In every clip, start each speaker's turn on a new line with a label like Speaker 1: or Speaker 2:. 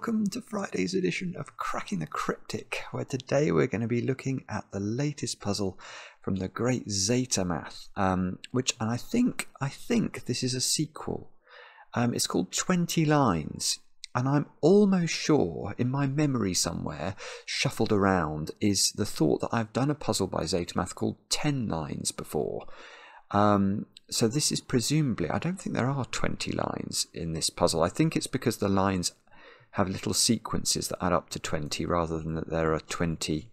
Speaker 1: welcome to Friday's edition of Cracking the Cryptic, where today we're going to be looking at the latest puzzle from the great Zeta-Math, and I think this is a sequel. It's called 20 Lines, and I'm almost sure, in my memory somewhere, shuffled around, is the thought that I've done a puzzle by Zeta-Math called 10 Lines before. So this is presumably, I don't think there are 20 lines in this puzzle. I think it's because the lines have little sequences that add up to 20 rather than that there are 20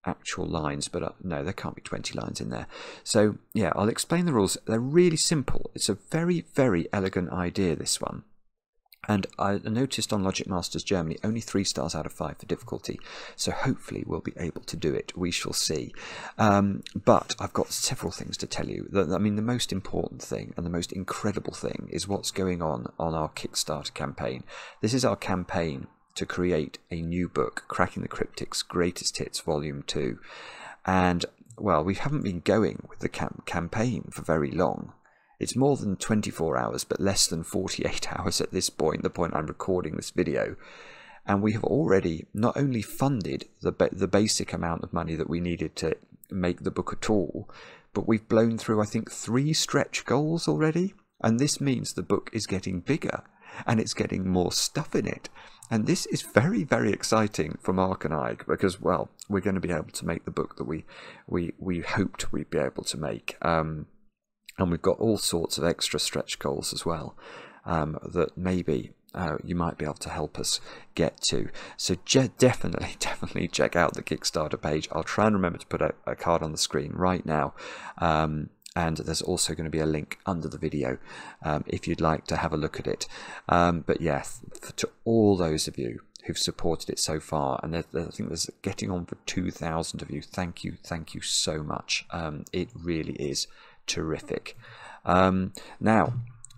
Speaker 1: actual lines. But no, there can't be 20 lines in there. So yeah, I'll explain the rules. They're really simple. It's a very, very elegant idea, this one. And I noticed on Logic Masters Germany, only 3 stars out of 5 for difficulty. So hopefully we'll be able to do it. We shall see. But I've got several things to tell you. I mean, the most important thing and the most incredible thing is what's going on our Kickstarter campaign. This is our campaign to create a new book, Cracking the Cryptic's Greatest Hits Volume 2. And, well, we haven't been going with the campaign for very long. It's more than 24 hours, but less than 48 hours at this point, the point I'm recording this video. And we have already not only funded the basic amount of money that we needed to make the book at all, but we've blown through, I think, 3 stretch goals already. And this means the book is getting bigger and it's getting more stuff in it. And this is very, very exciting for Mark and I because, well, we're going to be able to make the book that we hoped we'd be able to make. And we've got all sorts of extra stretch goals as well that maybe you might be able to help us get to. So definitely check out the Kickstarter page. I'll try and remember to put a card on the screen right now. And there's also going to be a link under the video if you'd like to have a look at it. But yes, to all those of you who've supported it so far, and I think there's getting on for 2,000 of you. Thank you so much. It really is terrific. Now,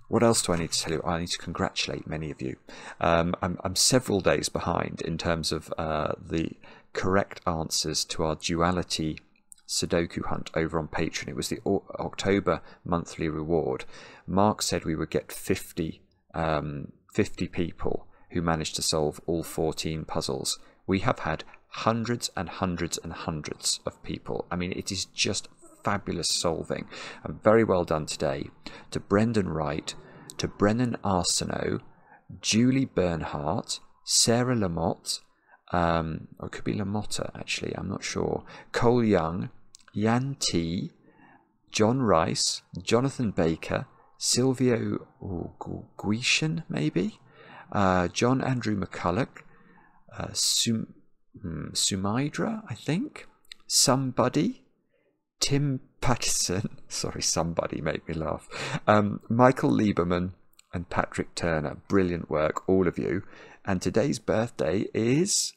Speaker 1: what else do I need to tell you? I need to congratulate many of you. I'm several days behind in terms of the correct answers to our duality Sudoku hunt over on Patreon. It was the October monthly reward. Mark said we would get 50 people who managed to solve all 14 puzzles. We have had hundreds and hundreds and hundreds of people. I mean, it is just fabulous solving, and very well done today to Brendan Wright, to Brennan Arsenault, Julie Bernhardt, Sarah Lamotte, or it could be Lamotta actually, I'm not sure, Cole Young, Yan T, John Rice, Jonathan Baker, Silvio Guishan maybe, John Andrew McCulloch, Sumidra, I think, Somebody, Tim Patterson, sorry, somebody made me laugh, Michael Lieberman and Patrick Turner. Brilliant work, all of you. And today's birthday is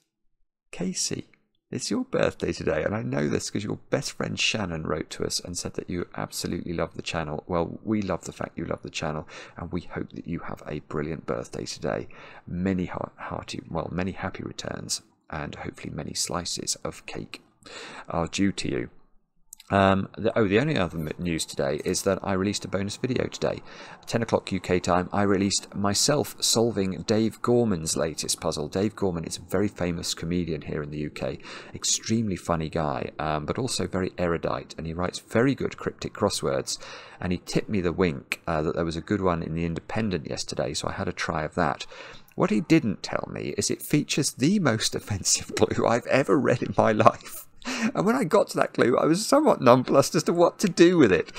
Speaker 1: Casey. It's your birthday today, and I know this because your best friend Shannon wrote to us and said that you absolutely love the channel. Well, we love the fact you love the channel, and we hope that you have a brilliant birthday today. Many many happy returns, and hopefully many slices of cake are due to you. The only other news today is that I released a bonus video today. 10 o'clock UK time, I released myself solving Dave Gorman's latest puzzle. Dave Gorman is a very famous comedian here in the UK, extremely funny guy, but also very erudite, and he writes very good cryptic crosswords. And he tipped me the wink that there was a good one in the Independent yesterday, so I had a try of that. What he didn't tell me is it features the most offensive clue I've ever read in my life. And when I got to that clue, I was somewhat nonplussed as to what to do with it.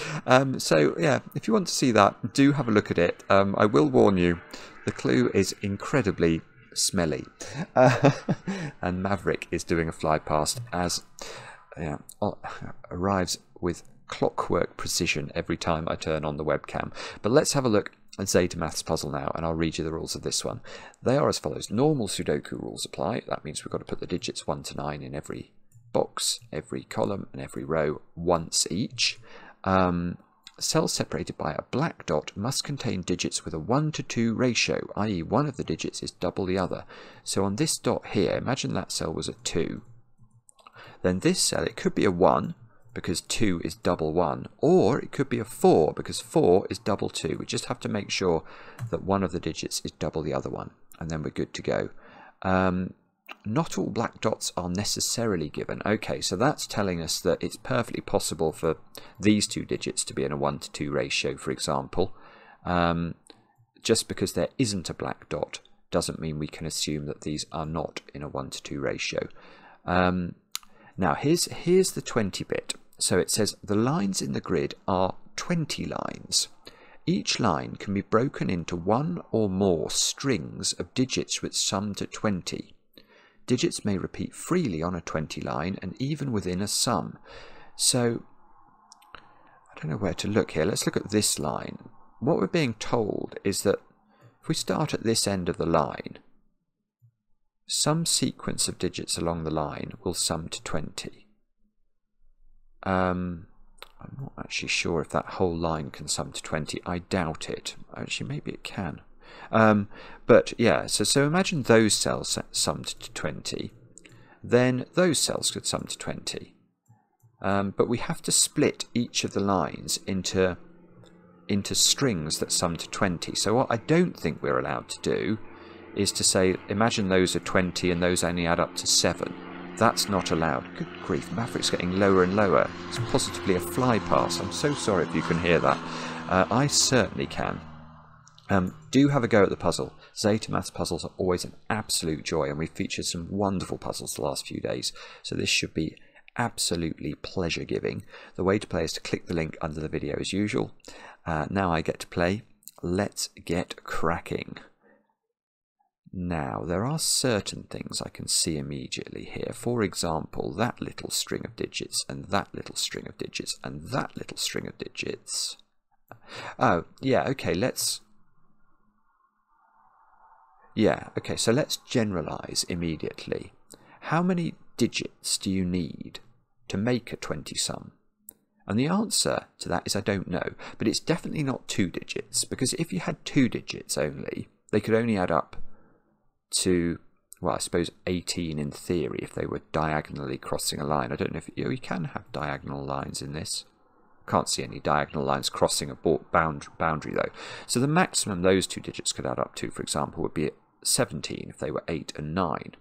Speaker 1: So, yeah, if you want to see that, do have a look at it. I will warn you, the clue is incredibly smelly. And Maverick is doing a fly past as arrives with clockwork precision every time I turn on the webcam. But let's have a look at Zeta-Math's puzzle now, and I'll read you the rules of this one. They are as follows. Normal Sudoku rules apply. That means we've got to put the digits 1 to 9 in every box, every column and every row once each. Cells separated by a black dot must contain digits with a 1 to 2 ratio, i.e. one of the digits is double the other. So on this dot here, imagine that cell was a 2. Then this cell, it could be a 1 because 2 is double 1, or it could be a 4 because 4 is double 2. We just have to make sure that one of the digits is double the other one, and then we're good to go. Not all black dots are necessarily given. Okay, so that's telling us that it's perfectly possible for these two digits to be in a 1:2 ratio, for example. Just because there isn't a black dot doesn't mean we can assume that these are not in a 1:2 ratio. Now here's the 20 bit. So it says the lines in the grid are 20 lines. Each line can be broken into one or more strings of digits which sum to 20. Digits may repeat freely on a 20 line and even within a sum. So I don't know where to look here. Let's look at this line. What we're being told is that if we start at this end of the line, some sequence of digits along the line will sum to 20. I'm not actually sure if that whole line can sum to 20. I doubt it. Actually, maybe it can. But yeah, so imagine those cells summed to 20. Then those cells could sum to 20. But we have to split each of the lines into strings that sum to 20. So what I don't think we're allowed to do is to say, imagine those are 20 and those only add up to 7. That's not allowed. Good grief, Maverick's getting lower and lower. It's positively a fly pass. I'm so sorry if you can hear that. I certainly can. Do have a go at the puzzle. Zeta Maths puzzles are always an absolute joy, and we've featured some wonderful puzzles the last few days, so this should be absolutely pleasure-giving. The way to play is to click the link under the video as usual. Now I get to play. Let's get cracking. Now, there are certain things I can see immediately here. For example, that little string of digits, and that little string of digits, and that little string of digits. Oh, yeah, okay, so let's generalize immediately. How many digits do you need to make a 20 sum? And the answer to that is I don't know, but it's definitely not 2 digits, because if you had 2 digits only, they could only add up to, well, I suppose 18 in theory if they were diagonally crossing a line. I don't know if you can have diagonal lines in this. Can't see any diagonal lines crossing a boundary though. So the maximum those 2 digits could add up to, for example, would be 17 if they were 8 and 9.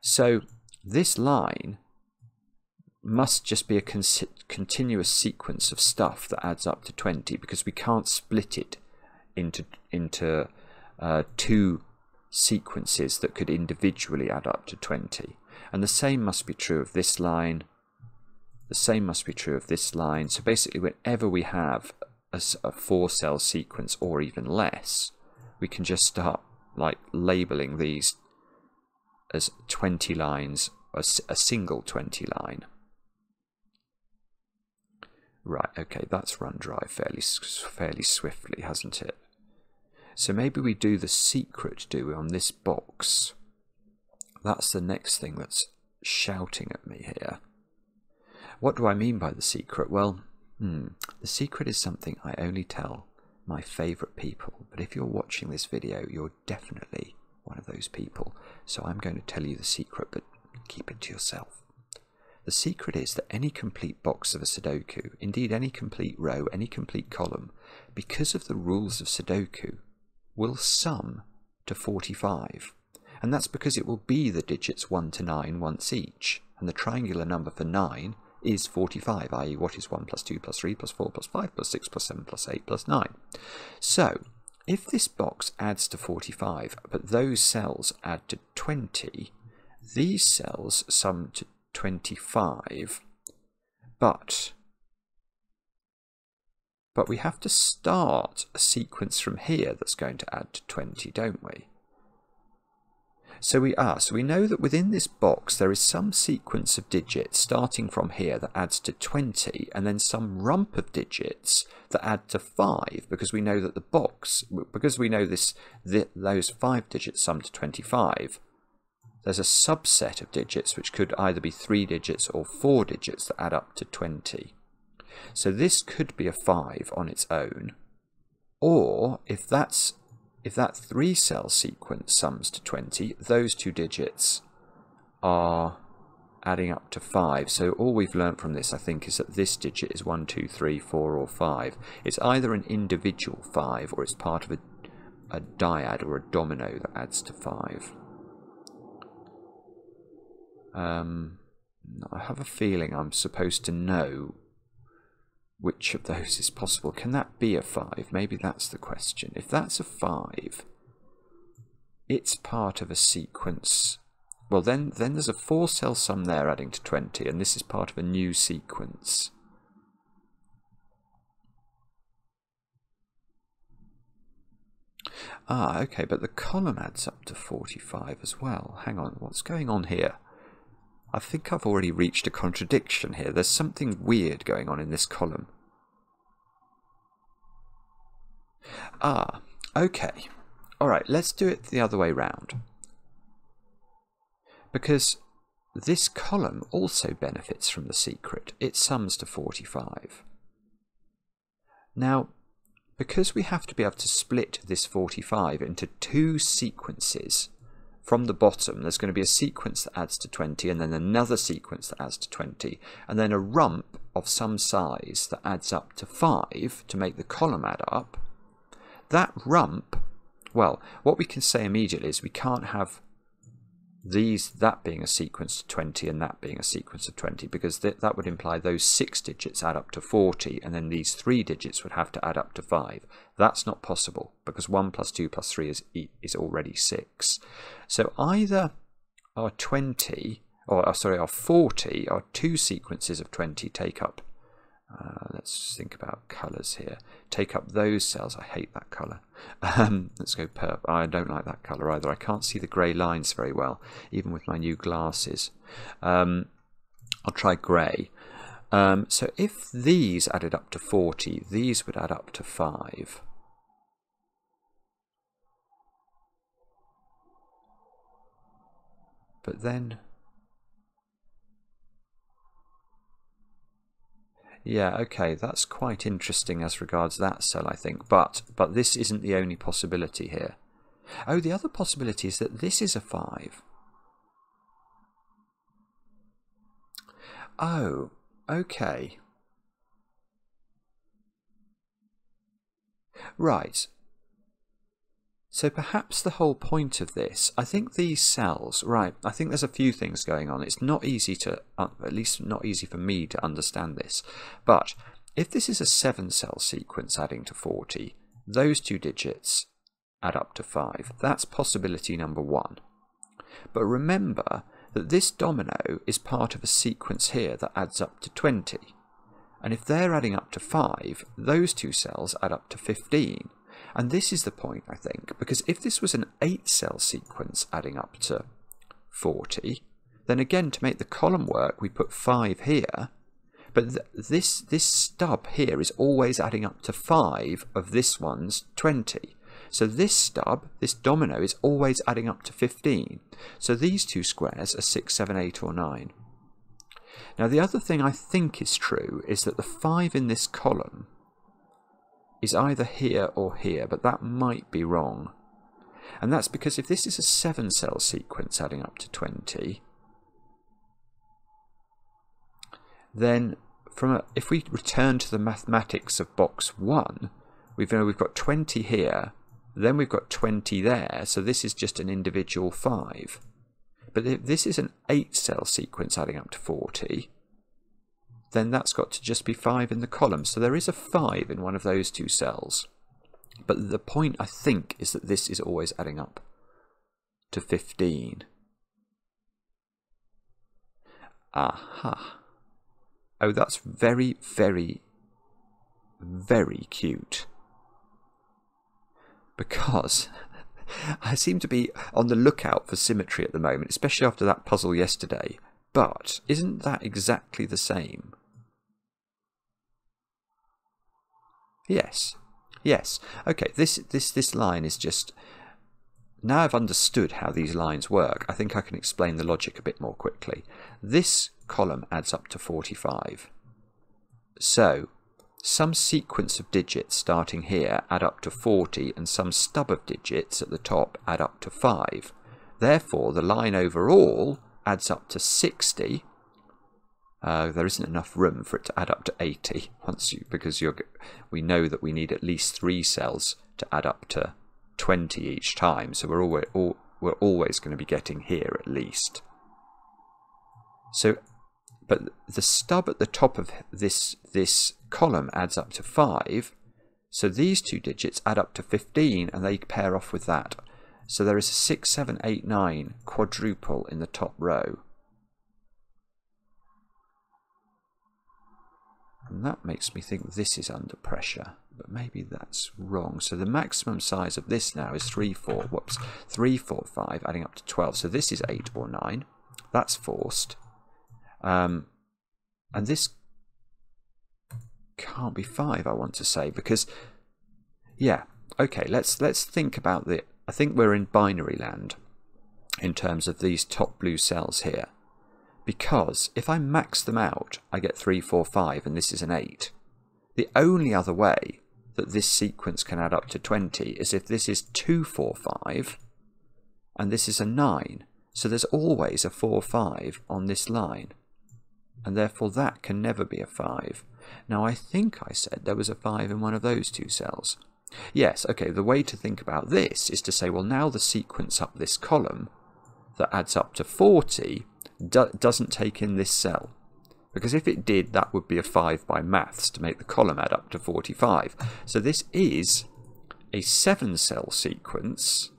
Speaker 1: So this line must just be a continuous sequence of stuff that adds up to 20, because we can't split it into 2 sequences that could individually add up to 20. And the same must be true of this line. The same must be true of this line. So basically, whenever we have a 4-cell sequence or even less, we can just start like labeling these as 20 lines, a single 20 line. Right, okay, that's run dry fairly swiftly, hasn't it? So maybe we do the secret, do we, on this box? That's the next thing that's shouting at me here. What do I mean by the secret? Well, the secret is something I only tell my favourite people. But if you're watching this video, you're definitely one of those people. So I'm going to tell you the secret, but keep it to yourself. The secret is that any complete box of a Sudoku, indeed any complete row, any complete column, because of the rules of Sudoku, will sum to 45. And that's because it will be the digits 1 to 9 once each. And the triangular number for 9 is 45, i.e. what is 1 plus 2 plus 3 plus 4 plus 5 plus 6 plus 7 plus 8 plus 9. So, if this box adds to 45, but those cells add to 20, these cells sum to 25, but we have to start a sequence from here that's going to add to 20, don't we? So we know that within this box there is some sequence of digits starting from here that adds to 20, and then some rump of digits that add to 5, because we know that the box, because we know those 5 digits sum to 25, there's a subset of digits which could either be 3 digits or 4 digits that add up to 20. So this could be a 5 on its own, or if that 3-cell sequence sums to 20, those 2 digits are adding up to 5. So all we've learnt from this, I think, is that this digit is 1, 2, 3, 4, or 5. It's either an individual 5 or it's part of a dyad or a domino that adds to 5. I have a feeling I'm supposed to know which of those is possible. Can that be a 5? Maybe that's the question. If that's a 5, it's part of a sequence. Well, then there's a 4-cell sum there adding to 20, and this is part of a new sequence. Ah, okay, but the column adds up to 45 as well. Hang on, what's going on here? I think I've already reached a contradiction here. There's something weird going on in this column. Ah, okay. All right, let's do it the other way round. Because this column also benefits from the secret. It sums to 45. Now, because we have to be able to split this 45 into 2 sequences from the bottom, there's going to be a sequence that adds to 20 and then another sequence that adds to 20 and then a rump of some size that adds up to 5 to make the column add up. That rump, well, what we can say immediately is we can't have that being a sequence to 20 and that being a sequence of 20, because that would imply those 6 digits add up to 40 and then these 3 digits would have to add up to 5. That's not possible because 1 plus 2 plus 3 is already 6. So either our 20, or sorry, our 40, our 2 sequences of 20 take up, let's think about colours here, take up those cells. I hate that colour. Let's go purple. I don't like that colour either. I can't see the grey lines very well, even with my new glasses. I'll try grey. So if these added up to 40, these would add up to 5. But then... yeah, okay, that's quite interesting as regards that cell, I think. But this isn't the only possibility here. Oh, the other possibility is that this is a 5. Oh, okay. Right. So perhaps the whole point of this, I think these cells, right, I think there's a few things going on. It's not easy to, at least not easy for me to understand this. But if this is a 7-cell sequence adding to 40, those 2 digits add up to 5. That's possibility number 1. But remember that this domino is part of a sequence here that adds up to 20. And if they're adding up to 5, those 2 cells add up to 15. And this is the point, I think, because if this was an 8-cell sequence adding up to 40, then again, to make the column work, we put 5 here. But this stub here is always adding up to 5 of this one's 20. So this stub, this domino, is always adding up to 15. So these 2 squares are 6, 7, 8, or 9. Now, the other thing I think is true is that the 5 in this column is either here or here, but that might be wrong. And that's because if this is a 7-cell sequence adding up to 20, then if we return to the mathematics of box 1, we've got 20 here, then we've got 20 there, so this is just an individual 5. But if this is an 8-cell sequence adding up to 40, then that's got to just be 5 in the column. So there is a 5 in one of those 2 cells. But the point, I think, is that this is always adding up to 15. Aha. Oh, that's very, very, very cute. Because I seem to be on the lookout for symmetry at the moment, especially after that puzzle yesterday. But isn't that exactly the same? Yes. Yes. Okay, this line is just... Now I've understood how these lines work, I think I can explain the logic a bit more quickly. This column adds up to 45. So, some sequence of digits starting here add up to 40, and some stub of digits at the top add up to 5. Therefore, the line overall adds up to 60. There isn't enough room for it to add up to 80 because we know that we need at least 3 cells to add up to 20 each time. So we're always going to be getting here at least. So, but the stub at the top of this column adds up to 5. So these two digits add up to 15, and they pair off with that. So there is a 6, 7, 8, 9 quadruple in the top row. And that makes me think this is under pressure, but maybe that's wrong. So the maximum size of this now is 3, 4, 5, adding up to 12. So this is 8 or 9. That's forced. And this can't be 5, I want to say, because, yeah, okay, let's think about the, I think we're in binary land in terms of these top blue cells here. Because if I max them out, I get 3, 4, 5, and this is an 8. The only other way that this sequence can add up to 20 is if this is 2, 4, 5, and this is a 9. So there's always a 4, 5 on this line, and therefore that can never be a 5. Now I think I said there was a 5 in one of those two cells. Yes, okay, the way to think about this is to say, well, now the sequence up this column that adds up to 40 doesn't take in this cell, because if it did, that would be a 5 by maths to make the column add up to 45. So this is a 7-cell sequence,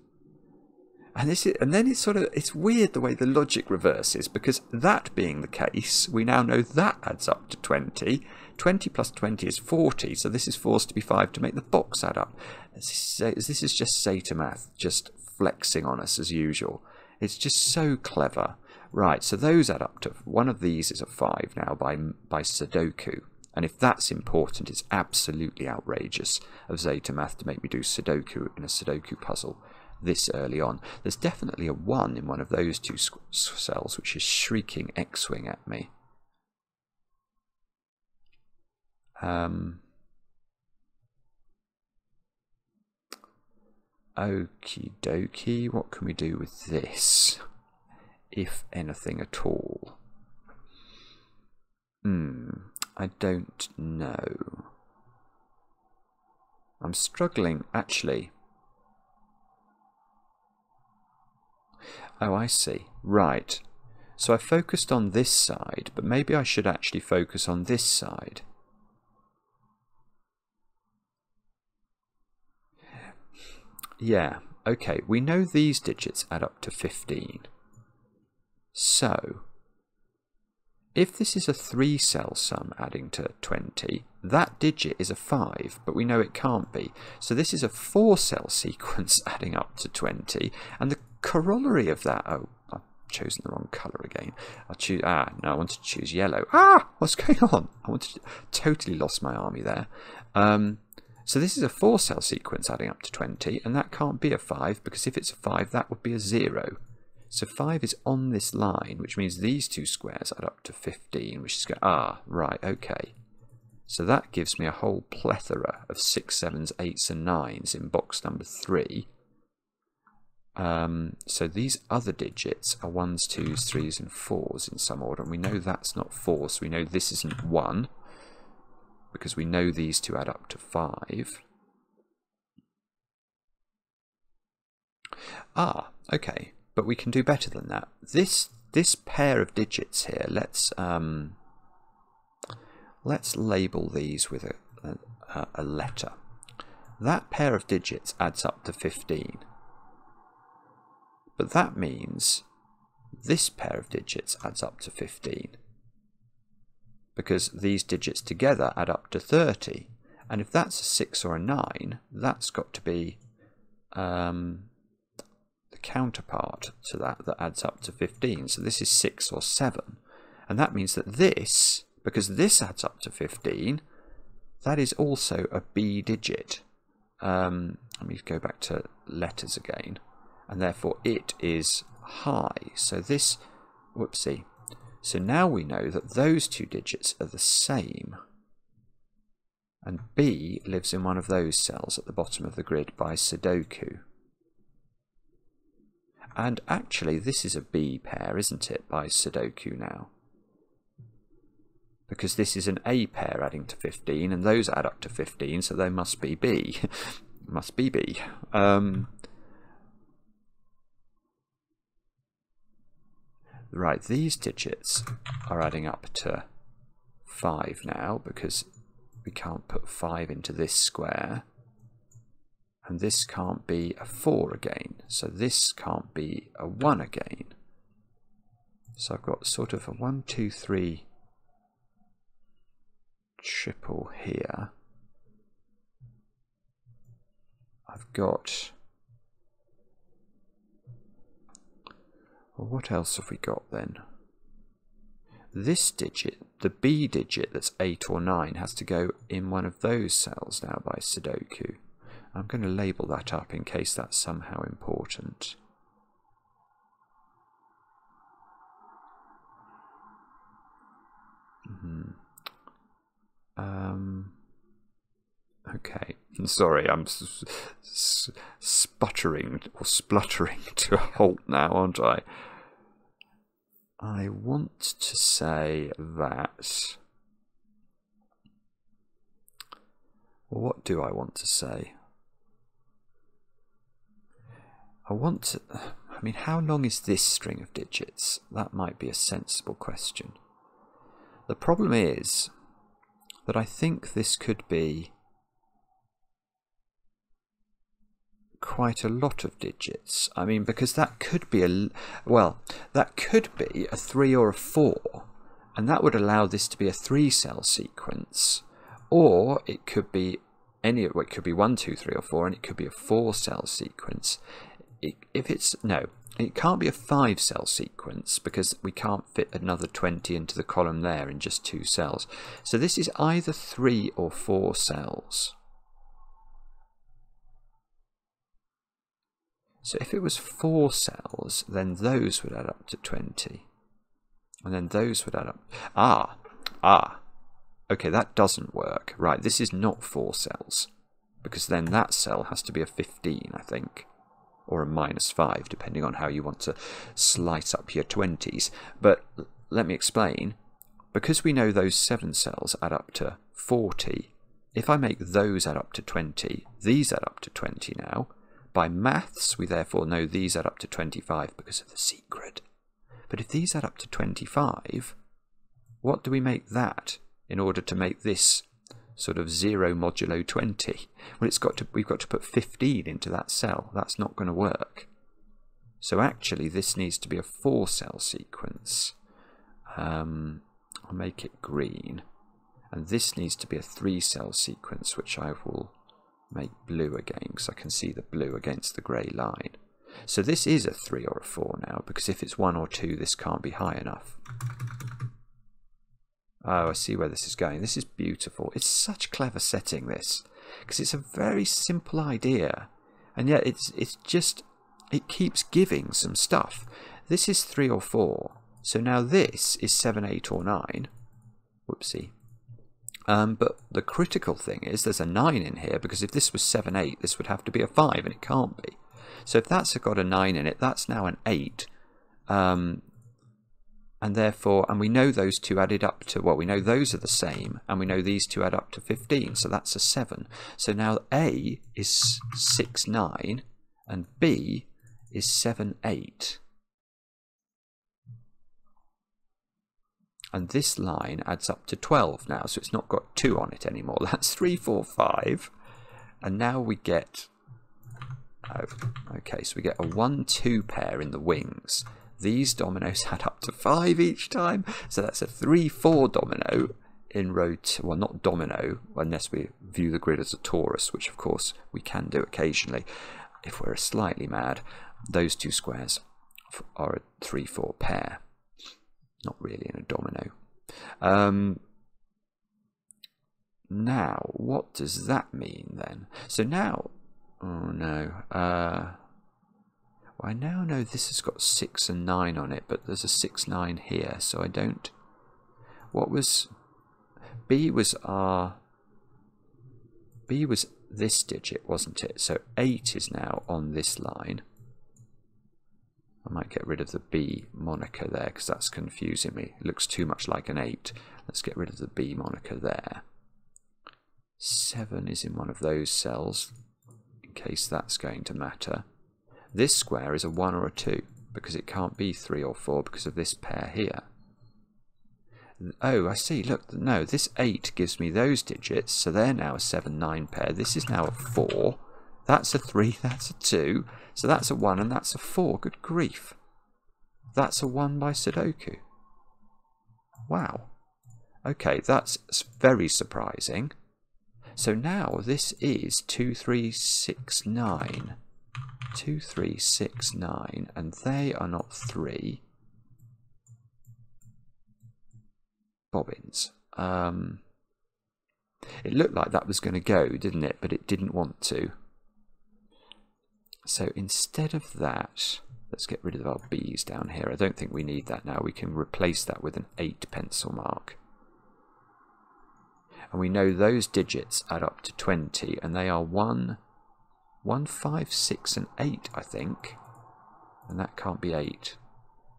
Speaker 1: and then it's weird the way the logic reverses, because that being the case, we now know that adds up to 20. 20 plus 20 is 40, so this is forced to be 5 to make the box add up. This is just Zeta math, just flexing on us as usual. It's just so clever. Right, so those add up to, one of these is a 5 now by Sudoku. And if that's important, it's absolutely outrageous of Zeta math to make me do Sudoku in a Sudoku puzzle this early on. There's definitely a 1 in one of those two cells, which is shrieking X-wing at me. Okie dokie, what can we do with this? If anything at all. I don't know. I'm struggling, actually. Oh, I see. Right. So I focused on this side, but maybe I should actually focus on this side. Yeah, okay. We know these digits add up to 15. So, if this is a 3-cell sum adding to 20, that digit is a 5, but we know it can't be. So this is a 4-cell sequence adding up to 20, and the corollary of that... Oh, I've chosen the wrong colour again. I'll choose... no, I wanted to choose yellow. What's going on? Totally lost my army there. So this is a 4-cell sequence adding up to 20, and that can't be a 5, because if it's a 5, that would be a 0. So 5 is on this line, which means these two squares add up to 15, which is right, okay. So that gives me a whole plethora of 6, 7s, 8s and 9s in box number 3. So these other digits are 1s, 2s, 3s and 4s in some order, and we know that's not 4, so we know this isn't 1, because we know these two add up to 5. Okay. But we can do better than that. This pair of digits here, let's label these with a letter. That pair of digits adds up to 15. But that means this pair of digits adds up to 15. Because these digits together add up to 30. And if that's a 6 or a 9, that's got to be counterpart to that adds up to 15. So this is 6 or 7, and that means that this, because this adds up to 15, that is also a B digit. Let me go back to letters again, and therefore it is high. So this, whoopsie. So now we know that those two digits are the same, and B lives in one of those cells at the bottom of the grid by Sudoku. And actually, this is a B pair, isn't it, by Sudoku now? Because this is an A pair adding to 15, and those add up to 15, so they must be B. Must be B. Right, these digits are adding up to 5 now, because we can't put 5 into this square. And this can't be a 4 again, so this can't be a 1 again. So I've got sort of a 1, 2, 3 triple here. I've got... Well, what else have we got then? This digit, the B digit that's 8 or 9, has to go in one of those cells now by Sudoku. I'm going to label that up in case that's somehow important. Okay, sorry, I'm sputtering or spluttering to a halt now, aren't I? I want to say that... Well, what do I want to say? I want to... I mean, how long is this string of digits? That might be a sensible question. The problem is that I think this could be quite a lot of digits. I mean, because that could be a... Well, that could be a 3 or a 4, and that would allow this to be a 3-cell sequence. Or it could be any... Well, it could be 1, 2, 3 or 4, and it could be a 4-cell sequence. If it's... No, it can't be a 5-cell sequence because we can't fit another 20 into the column there in just 2 cells. So this is either 3 or 4 cells. So if it was 4 cells, then those would add up to 20. And then those would add up... Okay, that doesn't work. Right, this is not 4 cells. Because then that cell has to be a 15, I think. Or a -5, depending on how you want to slice up your 20s. But let me explain. Because we know those 7 cells add up to 40, if I make those add up to 20, these add up to 20 now. By maths, we therefore know these add up to 25 because of the secret. But if these add up to 25, what do we make that in order to make this sort of 0 modulo 20? Well, we've got to put 15 into that cell. That's not going to work. So actually, this needs to be a 4-cell sequence. I'll make it green. And this needs to be a 3-cell sequence, which I will make blue again, because I can see the blue against the grey line. So this is a 3 or a 4 now, because if it's 1 or 2, this can't be high enough. Oh, I see where this is going. This is beautiful. It's such clever setting, this, because it's a very simple idea, and yet it keeps giving some stuff. This is 3 or 4, so now this is 7, 8 or 9. Whoopsie. But the critical thing is there's a 9 in here, because if this was 7, 8, this would have to be a 5, and it can't be. So if that's got a 9 in it, that's now an 8. And therefore, and we know those two added up to, well, we know those are the same, and we know these two add up to 15, so that's a 7. So now A is 6, 9, and B is 7, 8. And this line adds up to 12 now, so it's not got 2 on it anymore. That's 3, 4, 5. And now we get... Oh, okay, so we get a 1, 2 pair in the wings. These dominoes add up to 5 each time. So that's a 3, 4 domino in row 2. Well, not domino, unless we view the grid as a torus, which of course we can do occasionally. If we're slightly mad, those two squares are a 3, 4 pair. Not really in a domino. Now, what does that mean then? So now, oh no, well, I now know this has got 6 and 9 on it, but there's a 6, 9 here, so I don't... What was... B was this digit, wasn't it? So 8 is now on this line. I might get rid of the B moniker there because that's confusing me. It looks too much like an 8. Let's get rid of the B moniker there. 7 is in one of those cells, in case that's going to matter. This square is a 1 or a 2 because it can't be 3 or 4 because of this pair here. Oh, I see. Look, no, this 8 gives me those digits, so they're now a 7-9 pair. This is now a 4. That's a 3, that's a 2. So that's a 1 and that's a 4. Good grief. That's a 1 by Sudoku. Wow. Okay, that's very surprising. So now this is 2, 3, 6, 9. 2, 3, 6, 9. And they are not 3 bobbins. It looked like that was going to go, didn't it? But it didn't want to. So instead of that, let's get rid of our B's down here. I don't think we need that now. We can replace that with an 8 pencil mark. And we know those digits add up to 20, and they are 1, 5, 6, and 8, I think. And that can't be 8.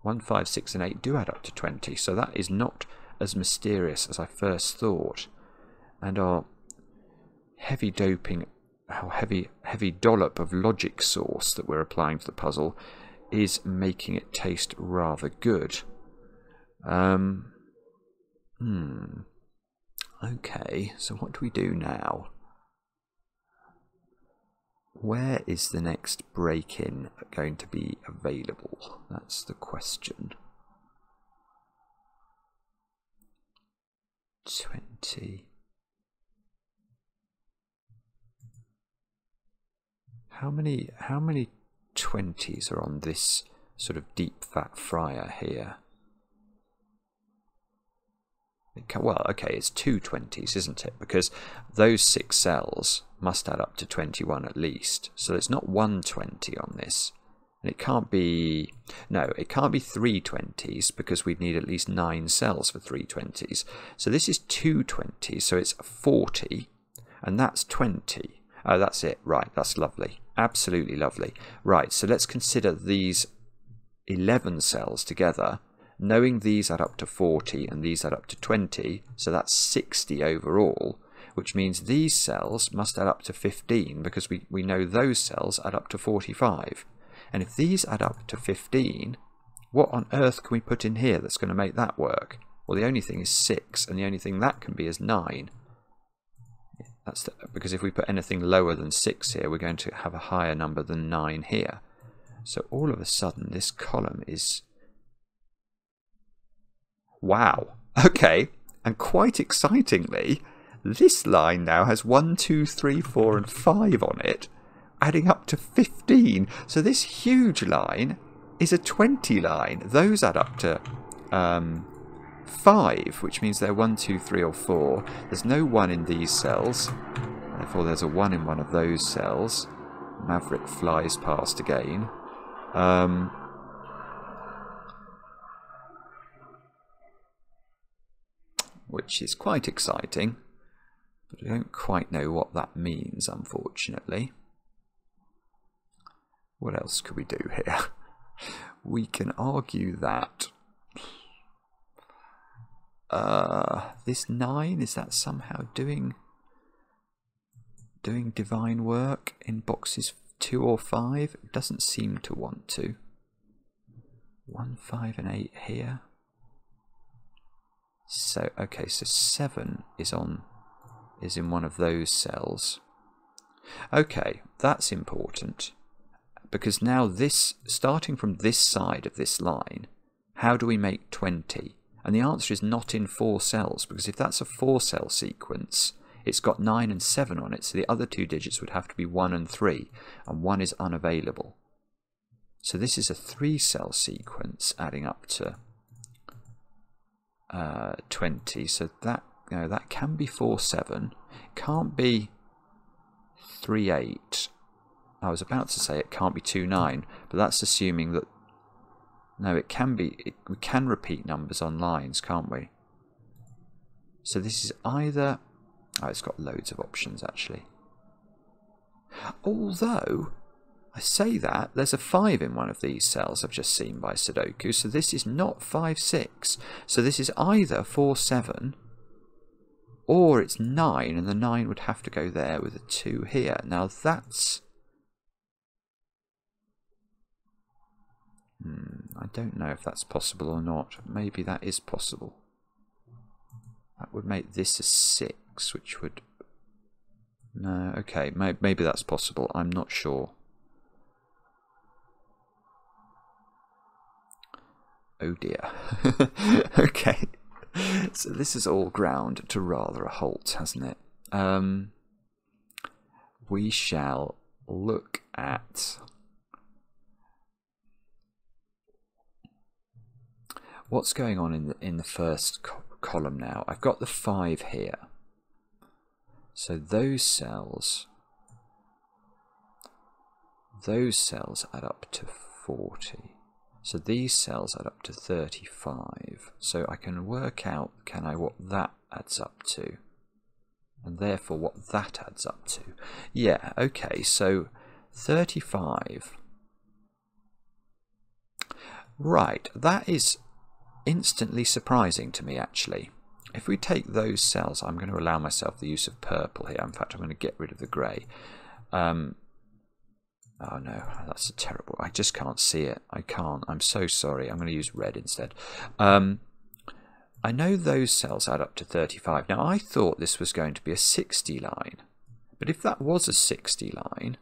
Speaker 1: 1, 5, 6, and 8 do add up to 20, so that is not as mysterious as I first thought. And our heavy doping, our heavy dollop of logic sauce that we're applying to the puzzle is making it taste rather good. Okay, so what do we do now? Where is the next break-in going to be available? That's the question. 20. How many 20s are on this sort of deep fat fryer here? Well, okay, it's 2 20s, isn't it? Because those 6 cells must add up to 21 at least. So it's not 120 on this. And it can't be... No, it can't be 3 20s because we'd need at least 9 cells for 3 20s. So this is 2 20s, so it's 40. And that's 20. Oh, that's it. Right, that's lovely. Absolutely lovely. Right, so let's consider these 11 cells together. Knowing these add up to 40 and these add up to 20, so that's 60 overall, which means these cells must add up to 15 because we know those cells add up to 45. And if these add up to 15, what on earth can we put in here that's going to make that work? Well, the only thing is 6, and the only thing that can be is 9. Because if we put anything lower than 6 here, we're going to have a higher number than 9 here. So all of a sudden, this column is... Wow. Okay. And quite excitingly, this line now has 1, 2, 3, 4, and 5 on it, adding up to 15. So this huge line is a 20 line. Those add up to 5, which means they're 1, 2, 3, or 4. There's no 1 in these cells. Therefore, there's a 1 in one of those cells. Maverick flies past again. Which is quite exciting, but I don't quite know what that means, unfortunately. What else could we do here? We can argue that this 9, is that somehow doing divine work in boxes 2 or 5? It doesn't seem to want to. 1, 5, and 8 here. So okay, so 7 is in one of those cells. Okay, that's important, because now this, starting from this side of this line, how do we make 20? And the answer is not in 4 cells, because if that's a 4-cell sequence, it's got 9 and 7 on it, so the other 2 digits would have to be 1 and 3, and 1 is unavailable. So this is a 3-cell sequence adding up to 20, so that, that can be 4, 7. It can't be 3, 8. I was about to say it can't be 2, 9, but that's assuming that... No, it can be... we can repeat numbers on lines, can't we? So this is either... Oh, it's got loads of options, actually. Although, I say that, there's a 5 in one of these cells I've just seen by Sudoku, so this is not 5, 6. So this is either 4, 7, or it's 9, and the 9 would have to go there with a 2 here. Now that's... I don't know if that's possible or not. Maybe that is possible. That would make this a 6, which would... No, okay, maybe that's possible. I'm not sure. Oh dear. Okay. So this is all ground to rather a halt, hasn't it? We shall look at what's going on in the first column now. I've got the 5 here. So those cells add up to 40. So these cells add up to 35. So I can work out, can I, what that adds up to? And therefore what that adds up to. Yeah, okay, so 35. Right, that is instantly surprising to me, actually. If we take those cells, I'm going to allow myself the use of purple here. In fact, I'm going to get rid of the grey. Oh no, that's a terrible... I just can't see it. I can't. I'm so sorry. I'm going to use red instead. I know those cells add up to 35. Now, I thought this was going to be a 60 line. But if that was a 60 line,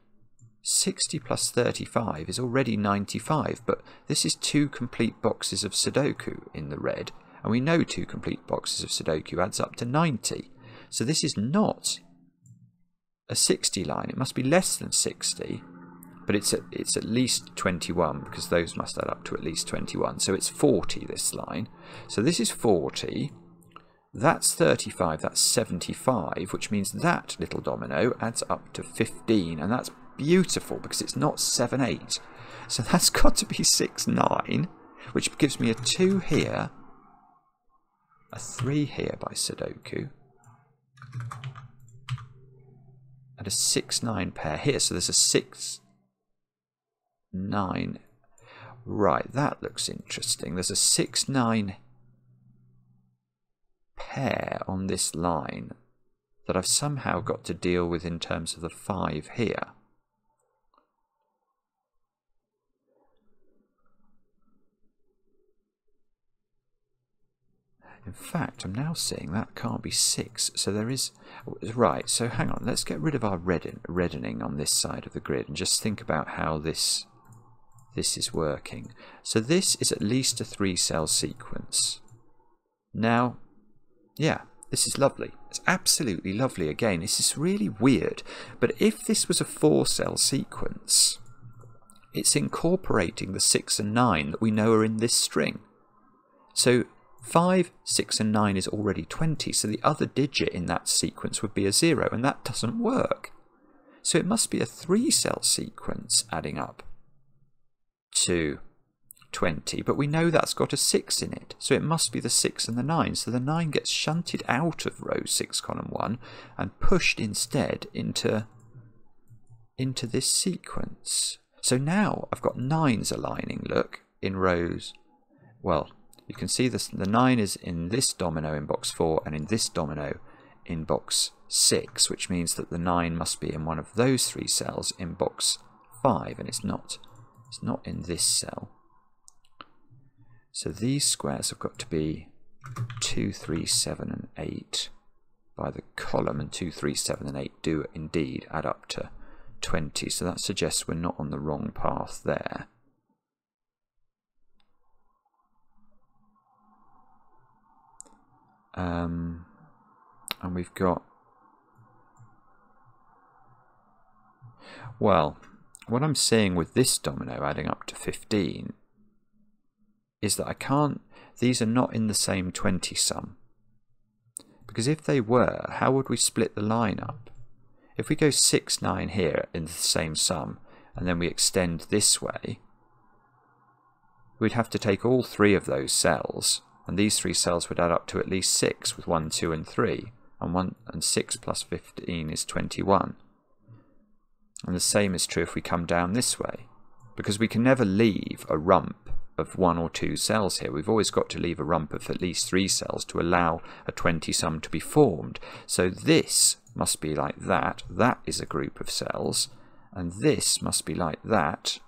Speaker 1: 60 plus 35 is already 95. But this is 2 complete boxes of Sudoku in the red. And we know 2 complete boxes of Sudoku adds up to 90. So this is not a 60 line. It must be less than 60. But it's at least 21, because those must add up to at least 21. So it's 40, this line. So this is 40. That's 35. That's 75, which means that little domino adds up to 15. And that's beautiful, because it's not 7, 8. So that's got to be 6, 9, which gives me a 2 here, a 3 here by Sudoku, and a 6, 9 pair here. So there's a 6, 9. Right, that looks interesting. There's a 6, 9 pair on this line that I've somehow got to deal with in terms of the 5 here. In fact, I'm now seeing that can't be 6. So there is... Right, so hang on. Let's get rid of our reddening on this side of the grid and just think about how this is working. So this is at least a 3-cell sequence. Now, yeah, this is lovely. It's absolutely lovely again. This is really weird. But if this was a 4-cell sequence, it's incorporating the 6 and 9 that we know are in this string. So 5, 6 and 9 is already 20, so the other digit in that sequence would be a 0, and that doesn't work. So it must be a 3-cell sequence adding up to 20, but we know that's got a 6 in it, so it must be the 6 and the 9. So the 9 gets shunted out of row 6, column 1, and pushed instead into this sequence. So now I've got 9s aligning, look, in rows. Well, you can see this, the 9 is in this domino in box 4 and in this domino in box 6, which means that the 9 must be in one of those 3 cells in box 5, and it's not. It's not in this cell. So these squares have got to be 2, 3, 7 and 8 by the column, and 2, 3, 7 and 8 do indeed add up to 20. So that suggests we're not on the wrong path there. And we've got, well, what I'm seeing with this domino adding up to 15 is that I can't, these are not in the same 20 sum. Because if they were, how would we split the line up? If we go 6, 9 here in the same sum, and then we extend this way, we'd have to take all 3 of those cells, and these 3 cells would add up to at least 6 with 1, 2 and 3, and 6 plus 15 is 21. And the same is true if we come down this way, because we can never leave a rump of 1 or 2 cells here. We've always got to leave a rump of at least 3 cells to allow a 20 sum to be formed. So this must be like that. That is a group of cells, and this must be like that.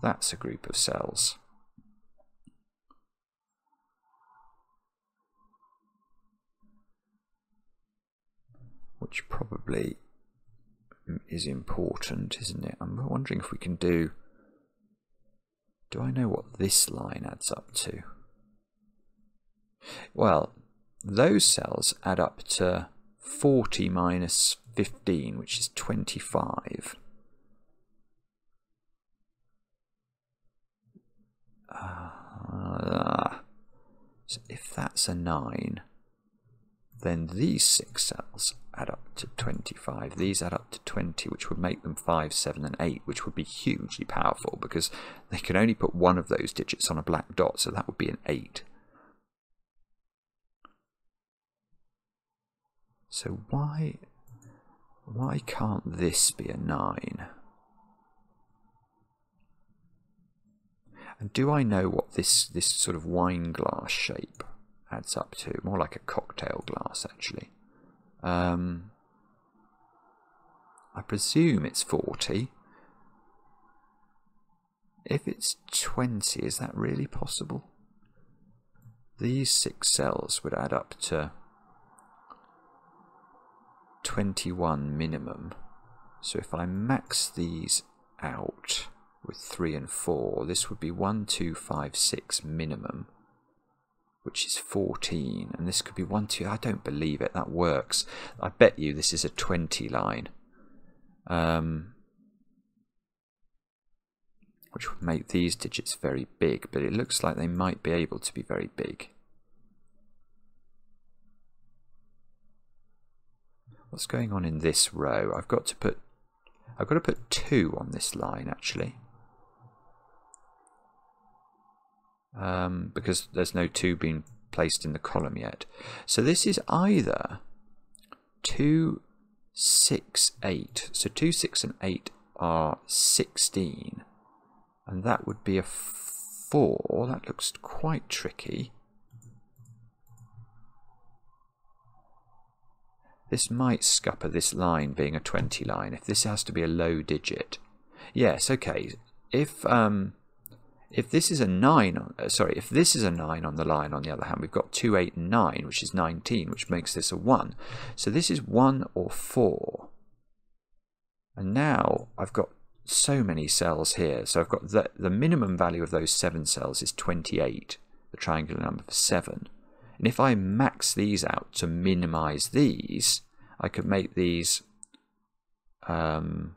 Speaker 1: That's a group of cells. Which probably is important, isn't it? I'm wondering if we can do... Do I know what this line adds up to? Well, those cells add up to 40 minus 15, which is 25. So if that's a 9, then these 6 cells add up to 25. These add up to 20, which would make them 5, 7, and 8, which would be hugely powerful because they could only put one of those digits on a black dot, so that would be an 8. So why can't this be a 9? And do I know what this sort of wine glass shape adds up to? More like a cocktail glass, actually. I presume it's 40. If it's 20, is that really possible? These 6 cells would add up to 21 minimum. So if I max these out with 3 and 4, this would be 1, 2, 5, 6 minimum, which is 14, and this could be 1, 2. I don't believe it. That works. I bet you this is a 20 line, which would make these digits very big, but it looks like they might be able to be very big. What's going on in this row? I've got to put 2 on this line, actually. Because there's no 2 being placed in the column yet. So this is either 2, 6, 8. So 2, 6 and 8 are 16. And that would be a 4. That looks quite tricky. This might scupper this line being a 20 line, if this has to be a low digit. Yes, okay. If this is a 9, if this is a 9 on the line, on the other hand, we've got 2, 8, and 9, which is 19, which makes this a 1. So this is 1 or 4. And now I've got so many cells here. So I've got the minimum value of those 7 cells is 28, the triangular number for 7. And if I max these out to minimize these, I could make these 2,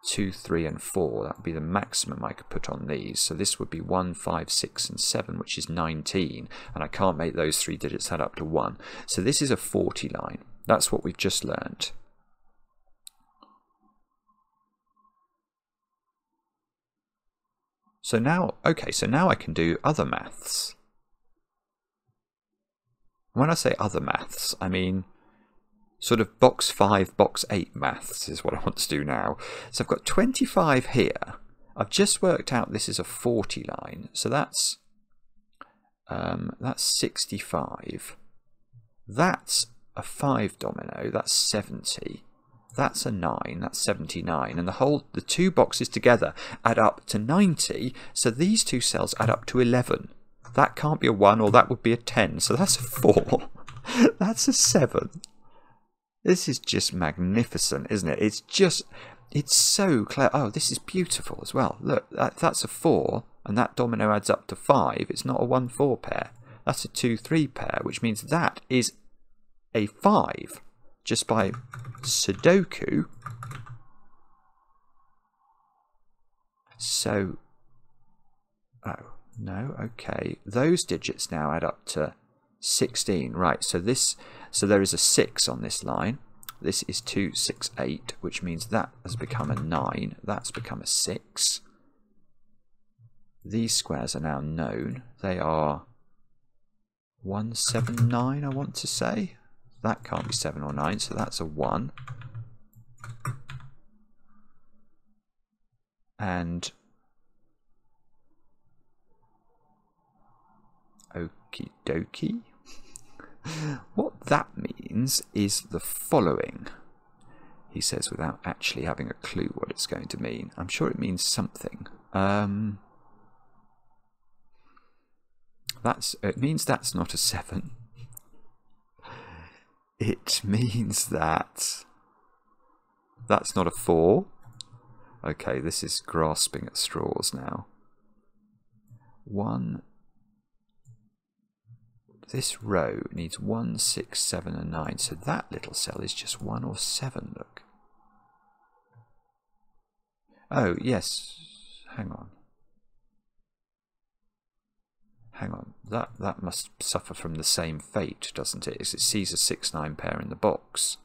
Speaker 1: 3, and 4. That would be the maximum I could put on these. So this would be 1, 5, 6, and 7, which is 19. And I can't make those 3 digits add up to 1. So this is a 40 line. That's what we've just learnt. So now, okay, so now I can do other maths. When I say other maths, I mean sort of box 5, box 8 maths is what I want to do now. So I've got 25 here. I've just worked out this is a 40 line. So that's 65. That's a 5 domino. That's 70. That's a 9. That's 79. And the 2 boxes together add up to 90. So these 2 cells add up to 11. That can't be a 1, or that would be a 10. So that's a 4. That's a 7. This is just magnificent, isn't it? It's so clever. Oh, this is beautiful as well. Look, that's a 4, and that domino adds up to 5. It's not a 1-4 pair. That's a 2-3 pair, which means that is a 5. Just by Sudoku. So, oh. No, okay. Those digits now add up to 16. Right, so there is a 6 on this line. This is 2, 6, 8, which means that has become a 9. That's become a 6. These squares are now known. They are 1, 7, 9, I want to say. That can't be 7 or 9, so that's a 1. And okie dokie. What that means is the following, he says without actually having a clue what it's going to mean. I'm sure it means something. It means that's not a 7. It means that that's not a 4. Okay, this is grasping at straws now. 1. This row needs 1, 6, 7 and 9. So that little cell is just 1 or 7, look. Oh, yes. Hang on. Hang on. That must suffer from the same fate, doesn't it? As it sees a 6, 9 pair in the box.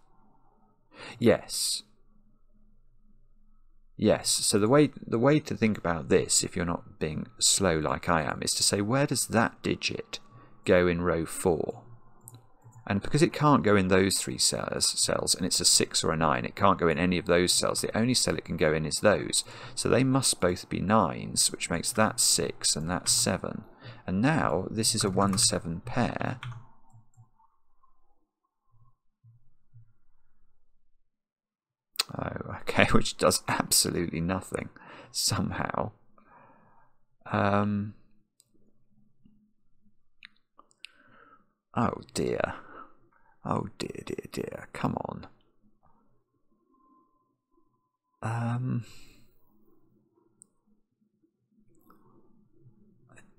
Speaker 1: Yes. Yes. So the way to think about this, if you're not being slow like I am, is to say, where does that digit go in row 4? And because it can't go in those 3 cells, and it's a 6 or a 9, it can't go in any of those cells. The only cell it can go in is those. So they must both be 9s, which makes that 6 and that 7. And now this is a 1, 7 pair. Oh, okay, which does absolutely nothing somehow. Oh dear. Oh dear, dear, dear. Come on. I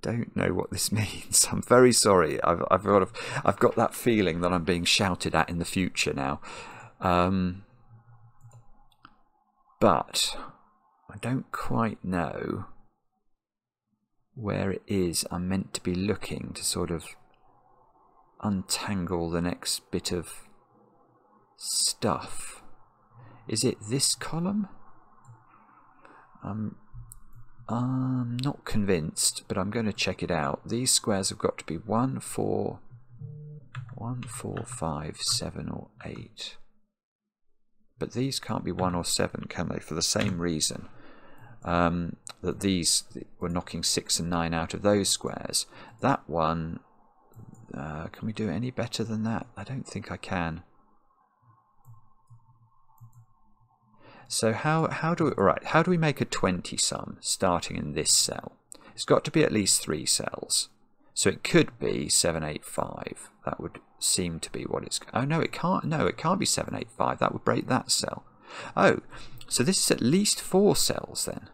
Speaker 1: don't know what this means. I'm very sorry. I've got that feeling that I'm being shouted at in the future now. But I don't quite know where it is I'm meant to be looking to sort of untangle the next bit of stuff. Is it this column? I'm not convinced, but I'm going to check it out. These squares have got to be 1, 4, 5, 7 or 8. But these can't be 1 or 7, can they? For the same reason that these were knocking 6 and 9 out of those squares. That one, can we do it any better than that? I don't think I can. So how do we make a 20 sum starting in this cell? It's got to be at least 3 cells. So it could be 7, 8, 5. That would seem to be what it's... Oh no, it can't. No, it can't be 7, 8, 5. That would break that cell. Oh, so this is at least 4 cells then.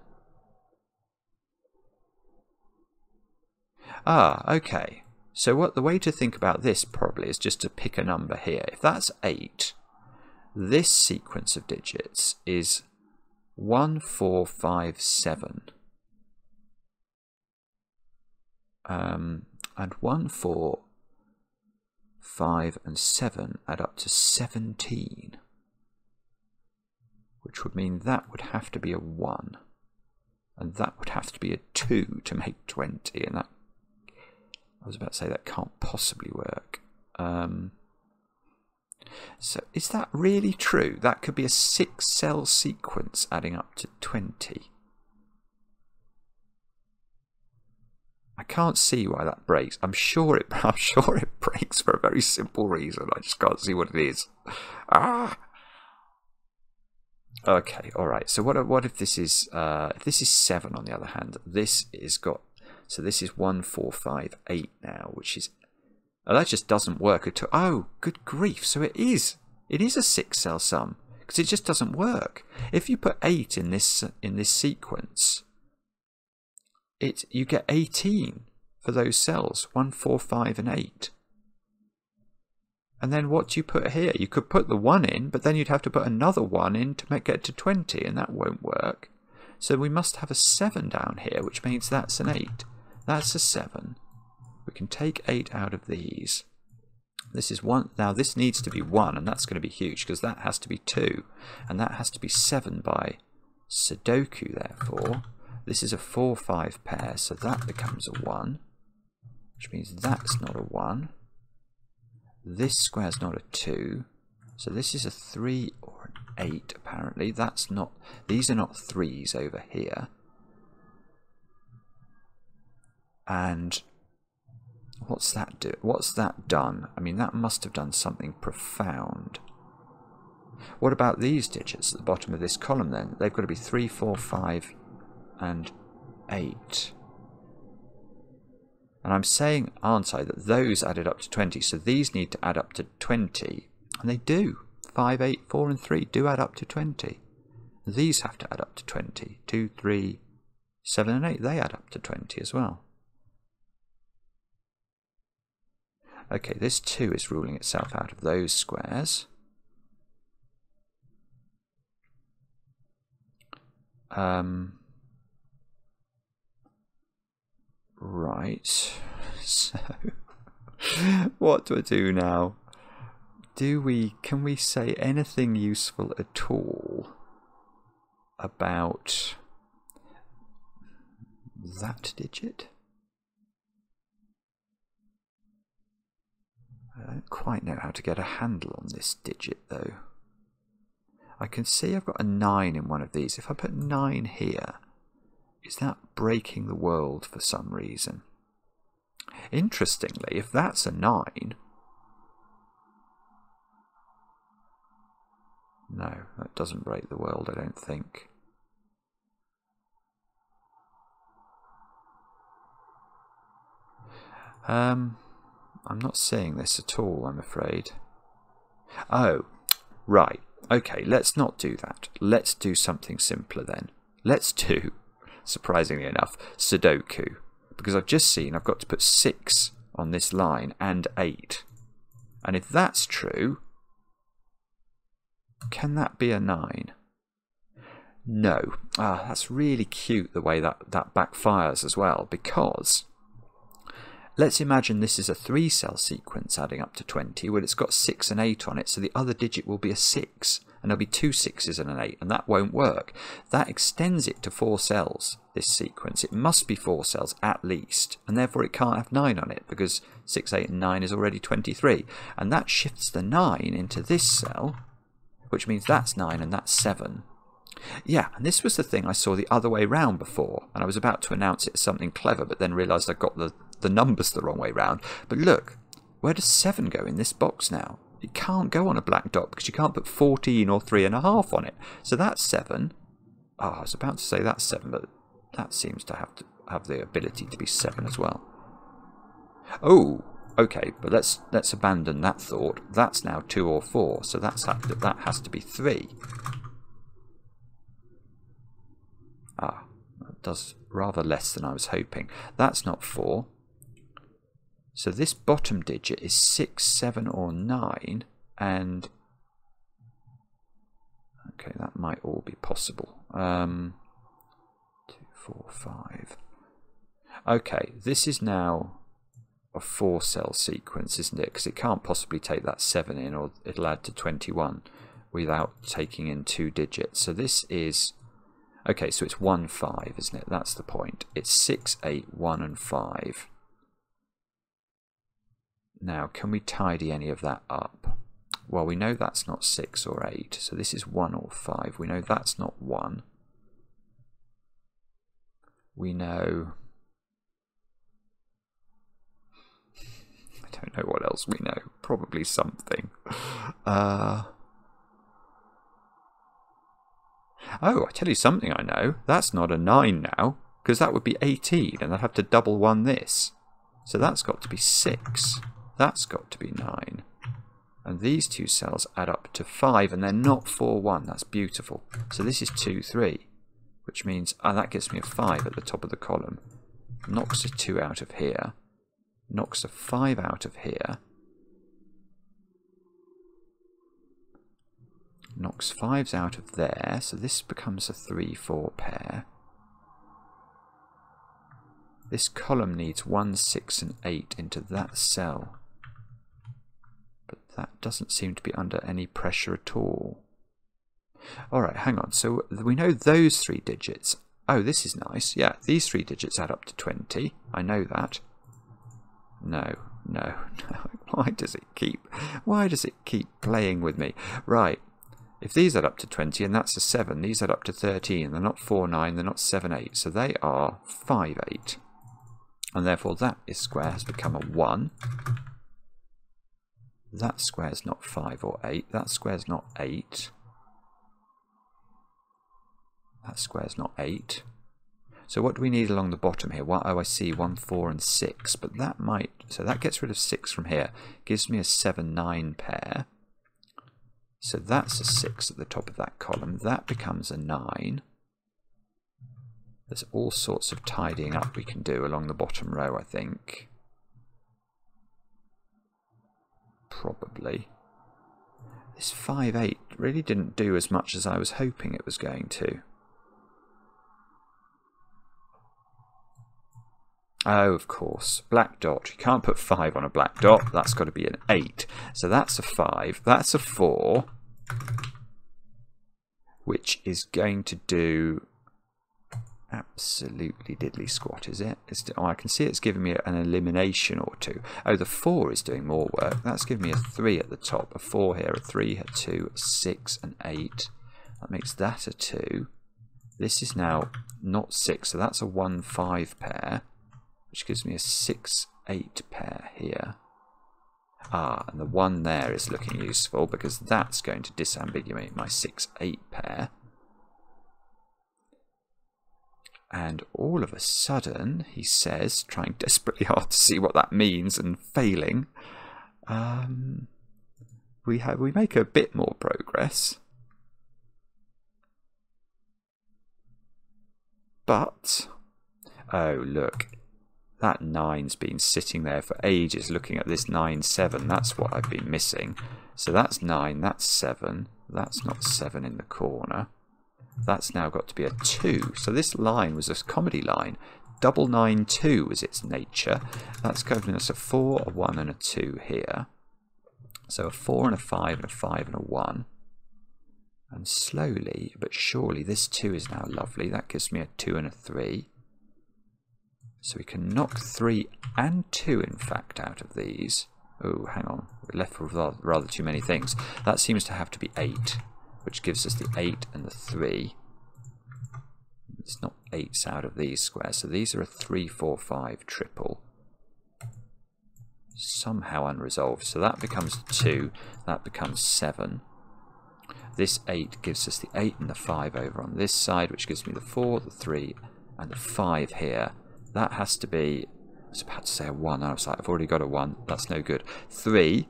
Speaker 1: Ah, okay. So the way to think about this probably is just to pick a number here. If that's 8, this sequence of digits is 1, 4, 5, 7. And 1, 4, 5 and 7 add up to 17. Which would mean that would have to be a 1. And that would have to be a 2 to make 20. And that, I was about to say, that can't possibly work. So is that really true? That could be a 6-cell sequence adding up to 20. I can't see why that breaks. I'm sure it breaks for a very simple reason. I just can't see what it is. Ah. Okay, all right. So what if this is 7 on the other hand? This is so this is 1, 4, 5, 8 now, which is... Oh, that just doesn't work at all. Oh, good grief. So it is a 6-cell sum because it just doesn't work. If you put 8 in this sequence, you get 18 for those cells, 1, 4, 5 and 8. And then what do you put here? You could put the 1 in, but then you'd have to put another 1 in to get to 20, and that won't work. So we must have a 7 down here, which means that's an 8. That's a 7. We can take 8 out of these. This is 1. Now this needs to be 1, and that's going to be huge because that has to be 2, and that has to be 7 by Sudoku. Therefore, this is a 4, 5 pair, so that becomes a 1, which means that's not a 1. This square's not a 2, so this is a 3 or an 8. Apparently, that's not. These are not 3s over here, and. What's that do? What's that done? I mean, that must have done something profound. What about these digits at the bottom of this column then? They've got to be 3, 4, 5 and 8. And I'm saying, aren't I, that those added up to 20, so these need to add up to 20. And they do. 5, 8, 4 and 3 do add up to 20. These have to add up to 20. 2, 3, 7 and 8, they add up to 20 as well. Okay, this 2 is ruling itself out of those squares. Right, so what do I do now? Can we say anything useful at all about that digit? I don't quite know how to get a handle on this digit though. I can see I've got a 9 in one of these. If I put 9 here, is that breaking the world for some reason? Interestingly, if that's a 9... No, that doesn't break the world, I don't think. I'm not seeing this at all, I'm afraid. Oh, right. Okay, let's not do that. Let's do something simpler then. Let's do, surprisingly enough, Sudoku. Because I've just seen I've got to put 6 on this line and 8. And if that's true, can that be a 9? No. Ah, that's really cute the way that backfires as well, because let's imagine this is a 3-cell sequence adding up to 20. Well, it's got 6 and 8 on it, so the other digit will be a 6, and there'll be 2 6s and an 8, and that won't work. That extends it to 4 cells, this sequence. It must be 4 cells at least, and therefore it can't have 9 on it, because 6, 8 and 9 is already 23. And that shifts the 9 into this cell, which means that's 9 and that's 7. Yeah, and this was the thing I saw the other way round before, and I was about to announce it as something clever, but then realised I got the numbers the wrong way round. But look, where does 7 go in this box now? It can't go on a black dot because you can't put 14 or 3.5 on it. So that's 7. Oh, I was about to say that's 7, but that seems to have the ability to be 7 as well. Oh, okay, but let's abandon that thought. That's now 2 or 4, so that has to be 3. Ah, that does rather less than I was hoping. That's not 4. So this bottom digit is 6, 7 or 9, and okay, that might all be possible. 2, 4, 5. Okay, this is now a 4-cell sequence, isn't it? Because it can't possibly take that 7 in, or it'll add to 21 without taking in 2 digits. So this is... okay, so it's 1, 5, isn't it? That's the point. It's 6, 8, 1 and 5. Now, can we tidy any of that up? Well, we know that's not 6 or 8, so this is 1 or 5. We know that's not 1. We know... I don't know what else we know. Probably something. Oh, I tell you something I know. That's not a 9 now, because that would be 18, and I'd have to double 1 this. So that's got to be 6. That's got to be 9. And these 2 cells add up to 5, and they're not 4, 1. That's beautiful. So this is 2, 3, which means that gives me a 5 at the top of the column. Knocks a 2 out of here. Knocks a 5 out of here. Knocks 5s out of there, so this becomes a 3, 4 pair. This column needs 1, 6 and 8 into that cell. But that doesn't seem to be under any pressure at all. Alright, hang on, so we know those 3 digits. Oh, this is nice. Yeah, these 3 digits add up to 20. I know that. No, no, no. Why does it keep playing with me? Right. If these add up to 20, and that's a 7, these add up to 13. They're not 4, 9, they're not 7, 8. So they are 5, 8. And therefore that square has become a 1. That square's not 5 or 8. That square's not 8. That square's not 8. So what do we need along the bottom here? What, oh, I see 1, 4 and 6, but that might, so that gets rid of 6 from here. Gives me a 7, 9 pair. So that's a 6 at the top of that column. That becomes a 9. There's all sorts of tidying up we can do along the bottom row, I think. Probably. This 5, 8 really didn't do as much as I was hoping it was going to. Oh, of course, black dot. You can't put 5 on a black dot. That's got to be an 8. So that's a 5. That's a 4. Which is going to do absolutely diddly squat, is it? Oh, I can see it's giving me an elimination or 2. Oh, the 4 is doing more work. That's giving me a 3 at the top. A 4 here, a 3, a 2, a 6, an 8. That makes that a 2. This is now not 6, so that's a 1, 5 pair. Which gives me a 6, 8 pair here. Ah, and the 1 there is looking useful because that's going to disambiguate my 6, 8 pair. And all of a sudden, he says, trying desperately hard to see what that means and failing, we make a bit more progress. But, oh look. That 9's been sitting there for ages looking at this 9, 7. That's what I've been missing. So that's 9, that's 7. That's not 7 in the corner. That's now got to be a 2. So this line was a comedy line. Double 9, 2 was its nature. That's giving us a 4, a 1 and a 2 here. So a 4 and a 5 and a 5 and a 1. And slowly but surely this 2 is now lovely. That gives me a 2 and a 3. So we can knock 3 and 2, in fact, out of these. Oh, hang on. We're left with rather too many things. That seems to have to be 8, which gives us the 8 and the 3. It's not 8s out of these squares. So these are a 3, 4, 5 triple. Somehow unresolved. So that becomes 2. That becomes 7. This 8 gives us the 8 and the 5 over on this side, which gives me the 4, the 3, and the 5 here. That has to be, I was about to say a 1, I was like, I've already got a 1, that's no good. 3,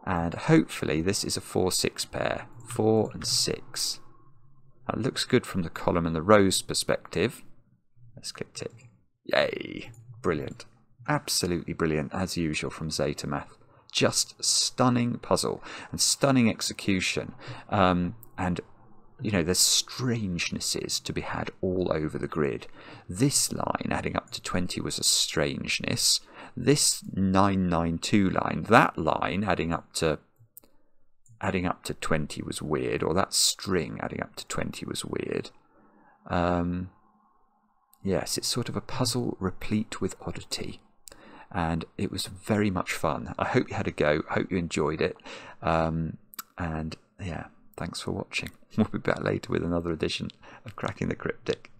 Speaker 1: and hopefully this is a 4, 6 pair. 4 and 6. That looks good from the column and the rows perspective. Let's click tick. Yay! Brilliant. Absolutely brilliant, as usual from Zeta Math. Just stunning puzzle and stunning execution. And you know, there's strangenesses to be had all over the grid. This line adding up to 20 was a strangeness. This 992 line, that line adding up to 20 was weird, or that string adding up to 20 was weird. Yes, it's sort of a puzzle replete with oddity. And it was very much fun. I hope you had a go. I hope you enjoyed it. And yeah, thanks for watching. We'll be back later with another edition of Cracking the Cryptic.